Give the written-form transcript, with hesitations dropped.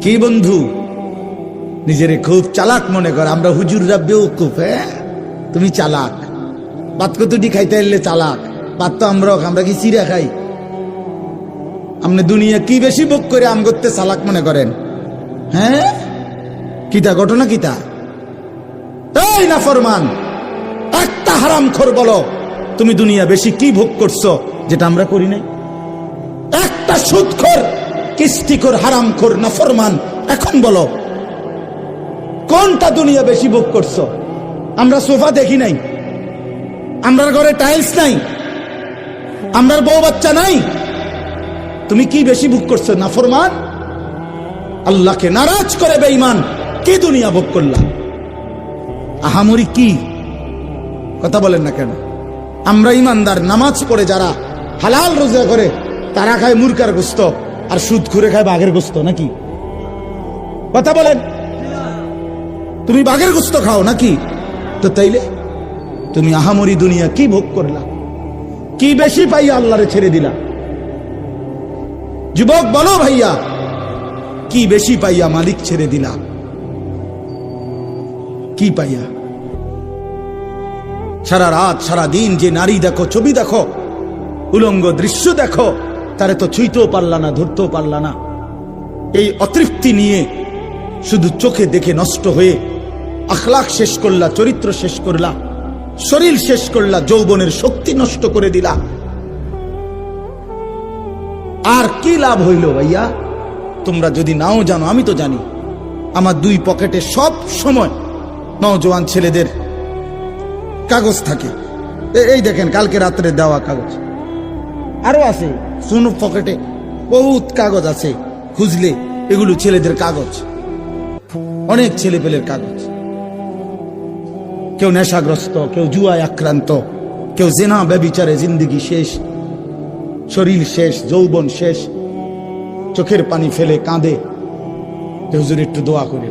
কি বন্ধু, নিজেরে খুব চালাক মনে কর। আমরা হুজুররা বেওকুফ। তুমি চালাক, ভাত কতটি খাইতে এলে চালাক। ভাত তো আমরা কি চিরা খাই? আপনি দুনিয়া কি বেশি ভোগ করে আম করতে চালাক মনে করেন? হ্যাঁ, কিতা ঘটনা কিতা? এই নাফরমান, একটা হারামখোর বলো তুমি দুনিয়া বেশি কি ভোগ করছো যেটা আমরা করি নাই? একটা সুদখোর, কিস্তিখোর, হারামখোর, নাফরমান এখন বলো কোনটা দুনিয়া বেশি ভোগ করছো? আমরা সোফা দেখি নাই, আমরার ঘরে টাইলস নাই, আমরার বউ বাচ্চা নাই। তুমি কি বেশি ভোগ করছো নাফরমান? আল্লাহকে নারাজ করে বেঈমান কি দুনিয়া ভোগ করলা? আহামরি কি কথা বলেন না কেন? আমরা ইমানদার, নামাজ পড়ে যারা, হালাল রোজা করে, তারা খায় মুরগার গোস্ত আর সুদ করে খায় বাঘের গোস্ত নাকি? কথা বলেন। তুমি বাঘের গোস্ত খাও নাকি? তো তাইলে তুমি আহামরি দুনিয়া কি ভোগ করলা? কি বেশি পাইয়া আল্লাহরে ছেড়ে দিলা? যুবক বলো ভাইয়া, কি বেশি পাইয়া মালিক ছেড়ে দিলা? কি পাইয়া? সারা রাত সারা দিন যে নারী দেখো, ছবি দেখো, উলঙ্গ দৃশ্য দেখো, তারে তো ছুঁইতেও পারলা না, ধরতেও পারলা না। এই অতৃপ্তি নিয়ে শুধু চোখে দেখে নষ্ট হয়ে আখলাক শেষ করলা, চরিত্র শেষ করলা, শরীর শেষ করলা, যৌবনের শক্তি নষ্ট করে দিলা। আর কি লাভ হইল ভাইয়া? তোমরা যদি নাও জানো, আমি তো জানি। আমার দুই পকেটে সব সময় নওজোয়ান ছেলেদের কাগজ থাকে। এই দেখেন কালকে রাত্রে দেওয়া কাগজ, আরো আছে শুনো পকেটে বহুত কাগজ আছে, খুঁজলে এগুলো ছেলেদের কাগজ, অনেক ছেলে পেলের কাগজ। কেউ নেশাগ্রস্ত, কেউ জুয়ায় আক্রান্ত, কেউ জেনা ব্যভিচারে জিন্দেগি শেষ, শরীর শেষ, যৌবন শেষ, চোখের পানি ফেলে কাঁদে। হুজুর একটু দোয়া করে।